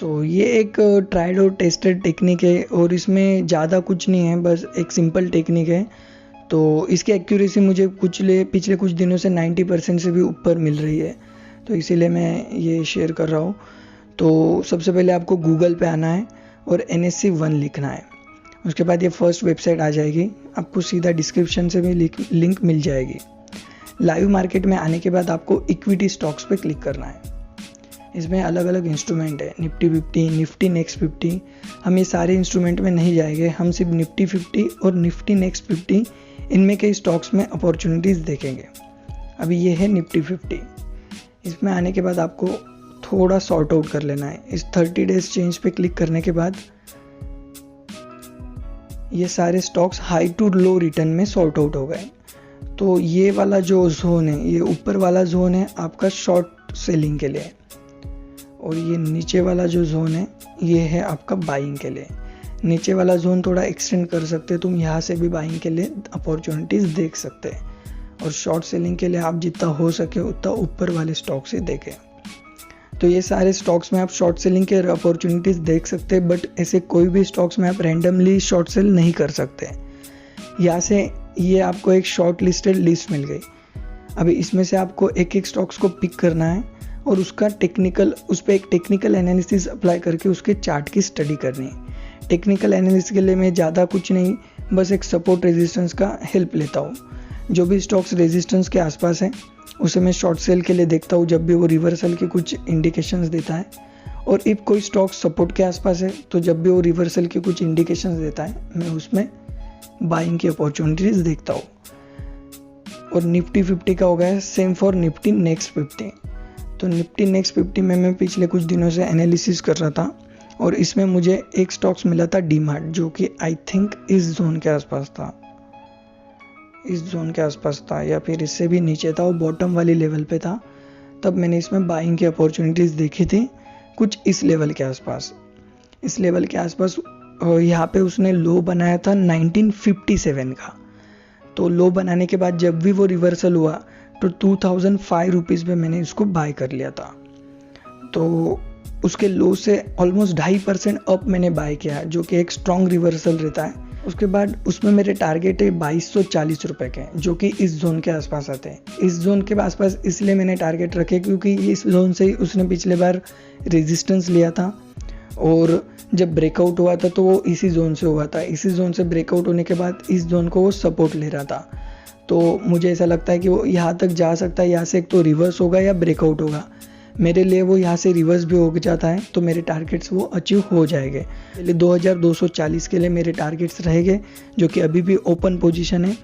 ये एक ट्राइड और टेस्टेड टेक्निक है और इसमें ज़्यादा कुछ नहीं है, बस एक सिंपल टेक्निक है। तो इसकी एक्यूरेसी मुझे पिछले कुछ दिनों से 90% से भी ऊपर मिल रही है, तो इसीलिए मैं ये शेयर कर रहा हूँ। तो सबसे पहले आपको गूगल पे आना है और NSC1 लिखना है। उसके बाद ये फर्स्ट वेबसाइट आ जाएगी, आपको सीधा डिस्क्रिप्शन से भी लिंक मिल जाएगी। लाइव मार्केट में आने के बाद आपको इक्विटी स्टॉक्स पे क्लिक करना है। इसमें अलग अलग इंस्ट्रूमेंट है, निफ्टी 50, निफ्टी नेक्स्ट 50। हम ये सारे इंस्ट्रूमेंट में नहीं जाएंगे, हम सिर्फ निफ्टी 50 और निफ्टी नेक्स्ट 50 इनमें के स्टॉक्स में अपॉर्चुनिटीज़ देखेंगे। अभी ये है निफ्टी 50। इसमें आने के बाद आपको थोड़ा सॉर्ट आउट कर लेना है। इस 30 डेज चेंज पे क्लिक करने के बाद ये सारे stocks high to low return में सॉर्ट आउट हो गए। तो ये वाला जो जोन है, ये ऊपर वाला जोन है आपका शॉर्ट सेलिंग के लिए, और ये नीचे वाला जो जोन है ये है आपका बाइंग के लिए। नीचे वाला जोन थोड़ा एक्सटेंड कर सकते हैं, तुम यहाँ से भी बाइंग के लिए अपॉर्चुनिटीज़ देख सकते हैं। और शॉर्ट सेलिंग के लिए आप जितना हो सके उतना ऊपर वाले स्टॉक से देखें। तो ये सारे स्टॉक्स में आप शॉर्ट सेलिंग के अपॉर्चुनिटीज़ देख सकते हैं, बट ऐसे कोई भी स्टॉक्स में आप रैंडमली शॉर्ट सेल नहीं कर सकते। यहाँ से ये आपको एक शॉर्ट लिस्टेड लिस्ट मिल गई। अभी इसमें से आपको एक एक स्टॉक्स को पिक करना है और उस पर एक टेक्निकल एनालिसिस अप्लाई करके उसके चार्ट की स्टडी करनी है। टेक्निकल एनालिसिस के लिए मैं ज़्यादा कुछ नहीं, बस एक सपोर्ट रेजिस्टेंस का हेल्प लेता हूँ। जो भी स्टॉक्स रेजिस्टेंस के आसपास है उसे मैं शॉर्ट सेल के लिए देखता हूँ जब भी वो रिवर्सल के कुछ इंडिकेशंस देता है, और इफ कोई स्टॉक सपोर्ट के आसपास है तो जब भी वो रिवर्सल के कुछ इंडिकेशंस देता है मैं उसमें बाइंग की अपॉर्चुनिटीज़ देखता हूँ। और निफ्टी 50 का हो गया सेम फॉर निफ्टी नेक्स्ट 50। तो निफ्टी नेक्स्ट 50 में मैं पिछले कुछ दिनों से एनालिसिस कर रहा था और इसमें मुझे एक स्टॉक्स मिला था डीमार्ट, जो कि आई थिंक इस जोन के आसपास था या फिर इससे भी नीचे था, वो बॉटम वाली लेवल पे था। तब मैंने इसमें बाइंग की अपॉर्चुनिटीज़ देखी थी कुछ इस लेवल के आसपास। यहाँ पे उसने लो बनाया था 1957 का। तो लो बनाने के बाद जब भी वो रिवर्सल हुआ तो 2005 रुपीज़ पे मैंने इसको बाय कर लिया था। तो उसके लो से ऑलमोस्ट 2.5% अप मैंने बाय किया, जो कि एक स्ट्रॉन्ग रिवर्सल रहता है। उसके बाद उसमें मेरे टारगेट है 2240 रुपये के, जो कि इस जोन के आसपास आते हैं। इस जोन के आसपास इसलिए मैंने टारगेट रखे क्योंकि इस जोन से ही उसने पिछले बार रेजिस्टेंस लिया था, और जब ब्रेकआउट हुआ था तो वो इसी जोन से हुआ था। इसी जोन से ब्रेकआउट होने के बाद इस जोन को वो सपोर्ट ले रहा था। तो मुझे ऐसा लगता है कि वो यहाँ तक जा सकता है, यहाँ से एक तो रिवर्स होगा या ब्रेकआउट होगा। मेरे लिए वो यहाँ से रिवर्स भी हो जाता है तो मेरे टारगेट्स वो अचीव हो जाएंगे। पहले 2240 के लिए मेरे टारगेट्स रहेंगे, जो कि अभी भी ओपन पोजीशन है।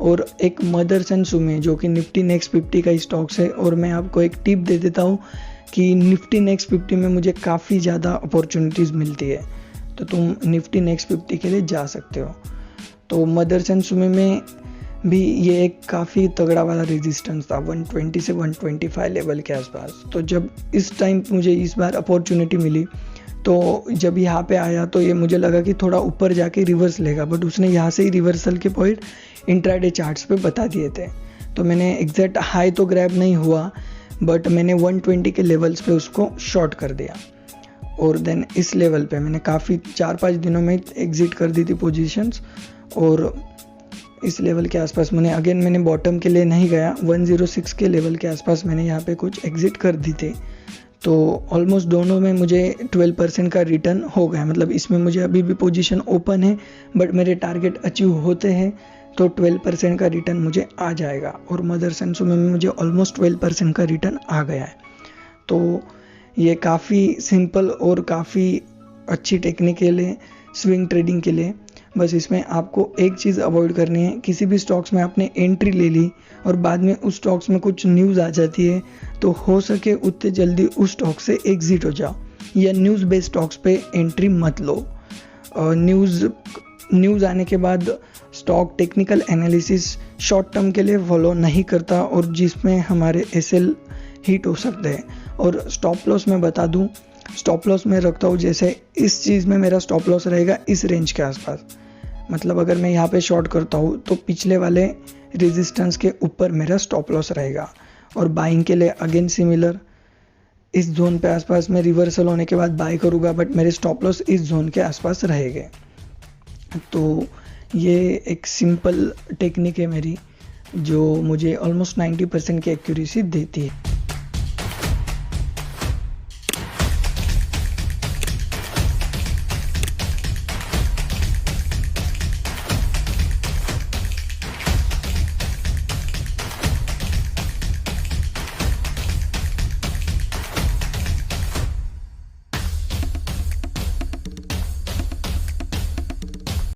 और एक मदरसन सुमे जो कि निफ्टी नेक्स्ट 50 का स्टॉक्स है, और मैं आपको एक टिप दे देता हूँ कि निफ्टी नेक्स्ट 50 में मुझे काफ़ी ज़्यादा अपॉर्चुनिटीज़ मिलती है, तो तुम निफ्टी नेक्स्ट 50 के लिए जा सकते हो। तो मदरसन सुमे में भी ये एक काफ़ी तगड़ा वाला रेजिस्टेंस था 120 से 125 लेवल के आसपास। तो जब इस टाइम मुझे इस बार अपॉर्चुनिटी मिली, तो जब यहाँ पे आया तो ये मुझे लगा कि थोड़ा ऊपर जाके रिवर्स लेगा, बट उसने यहाँ से ही रिवर्सल के पॉइंट इंट्राडे चार्ट्स पे बता दिए थे। तो मैंने एग्जैक्ट हाई तो ग्रैब नहीं हुआ, बट मैंने 120 के लेवल्स पे उसको शॉर्ट कर दिया। और देन इस लेवल पे मैंने काफ़ी 4-5 दिनों में एग्जिट कर दी थी पोजीशंस। और इस लेवल के आसपास मैंने बॉटम के लिए नहीं गया, 106 के लेवल के आसपास मैंने यहाँ पे कुछ एग्जिट कर दी थी। तो ऑलमोस्ट दोनों में मुझे 12% का रिटर्न हो गया। मतलब इसमें मुझे अभी भी पोजीशन ओपन है, बट मेरे टारगेट अचीव होते हैं तो 12% का रिटर्न मुझे आ जाएगा। और मदरसन सुमे में मुझे ऑलमोस्ट 12% का रिटर्न आ गया है। तो ये काफ़ी सिंपल और काफ़ी अच्छी टेक्निकल है स्विंग ट्रेडिंग के लिए। बस इसमें आपको एक चीज़ अवॉइड करनी है, किसी भी स्टॉक्स में आपने एंट्री ले ली और बाद में उस स्टॉक्स में कुछ न्यूज़ आ जाती है, तो हो सके उतने जल्दी उस स्टॉक से एग्जिट हो जाओ, या न्यूज़ बेस्ड स्टॉक्स पे एंट्री मत लो। न्यूज़ आने के बाद stock technical analysis short term के लिए फॉलो नहीं करता, और जिसमें हमारे एसएल हिट हो सकते हैं। और स्टॉप लॉस मैं बता दूं, स्टॉप लॉस मैं रखता हूँ, जैसे इस चीज़ में मेरा स्टॉप लॉस रहेगा इस रेंज के आसपास। मतलब अगर मैं यहाँ पे शॉर्ट करता हूँ तो पिछले वाले रेजिस्टेंस के ऊपर मेरा स्टॉप लॉस रहेगा। और बाइंग के लिए अगेन सिमिलर, इस जोन पे आसपास मैं रिवर्सल होने के बाद बाय करूँगा, बट मेरे स्टॉप लॉस इस जोन के आसपास रहेंगे। तो ये एक सिंपल टेक्निक है मेरी, जो मुझे ऑलमोस्ट 90% की एक्यूरेसी देती है।